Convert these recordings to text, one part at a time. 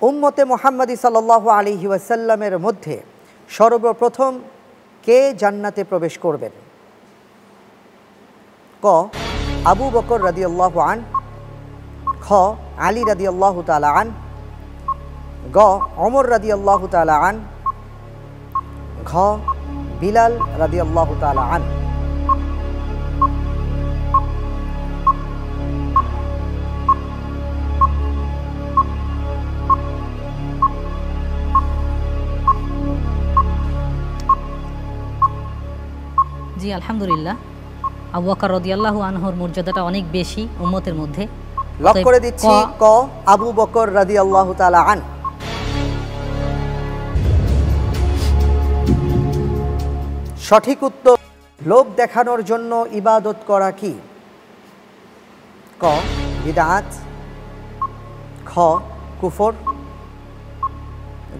উম্মতে মুহাম্মদী সাল্লাল্লাহু আলাইহি ওয়াসাল্লামের মধ্যে সর্বপ্রথম কে জান্নাতে প্রবেশ করবেন? ক আবু বকর রাদিয়াল্লাহু আন, খ আলী রাদিয়াল্লাহু তাআলা আন, গ ওমর রাদিয়াল্লাহু তাআলা আন, ঘ বিলাল রাদিয়াল্লাহু তাআলা আন। জি আলহামদুলিল্লাহ, আবু বকর রাদিয়াল্লাহু আনহুর মর্যাদাটা অনেক বেশি উম্মতের মধ্যে। লক করে দিচ্ছি ক আবু বকর রাদিয়াল্লাহু তাআলা আন। সঠিক উত্তর। লোক দেখানোর জন্য ইবাদত করা কি? ক বিদআত, খ কুফর,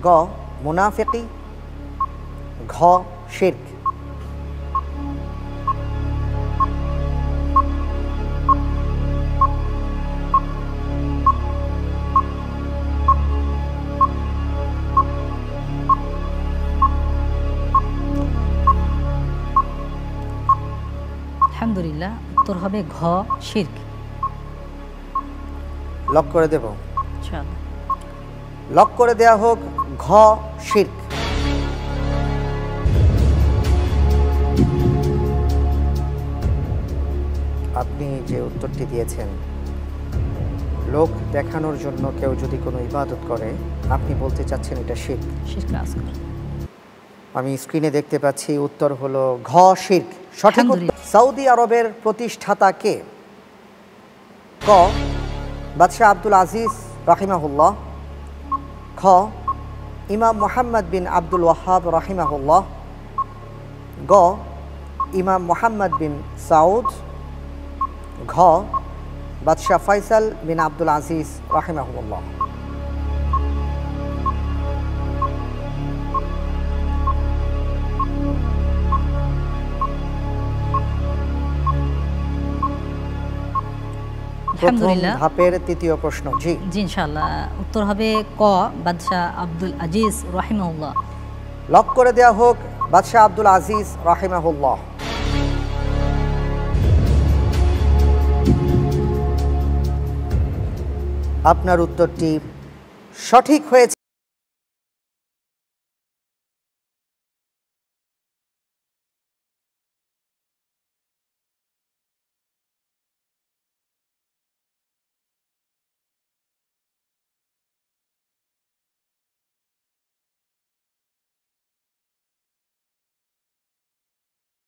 গ মুনাফিকি, ঘ শিরক। আলহামদুলিল্লাহ, উত্তর হবে ঘ শিরক। লক করে দেব? ইনশাআল্লাহ। লক করে দেয়া হোক ঘ শিরক। আপনি যে উত্তরটি দিয়েছেন, লোক দেখানোর জন্য কেউ যদি কোনো ইবাদত করে, আপনি বলতে চাচ্ছেন এটা শিরক। শিরক আসগর। আমি স্ক্রিনে দেখতে পাচ্ছি উত্তর হলো ঘ শিরক। সঠিক উত্তর। সৌদি আরবের প্রতিষ্ঠাতা কে? ক বাদশাহ আব্দুল আজিজ রাহিমাহুল্লাহ, খ ইমাম মুহাম্মদ বিন আব্দুল ওয়াহাব রাহিমাহুল্লাহ, গ ইমাম মুহাম্মদ বিন সাউদ, ঘ বাদশাহ ফয়সাল বিন আব্দুল আজিজ রাহিমাহুল্লাহ। আলহামদুলিল্লাহ, ধাপের তৃতীয় প্রশ্ন। জি জি ইনশাআল্লাহ, উত্তর হবে ক বাদশাহ আব্দুল আজিজ রাহিমাহুল্লাহ। লক করে দেয়া হোক বাদশাহ আব্দুল আজিজ রাহিমাহুল্লাহ। আপনার উত্তরটি সঠিক হয়েছে।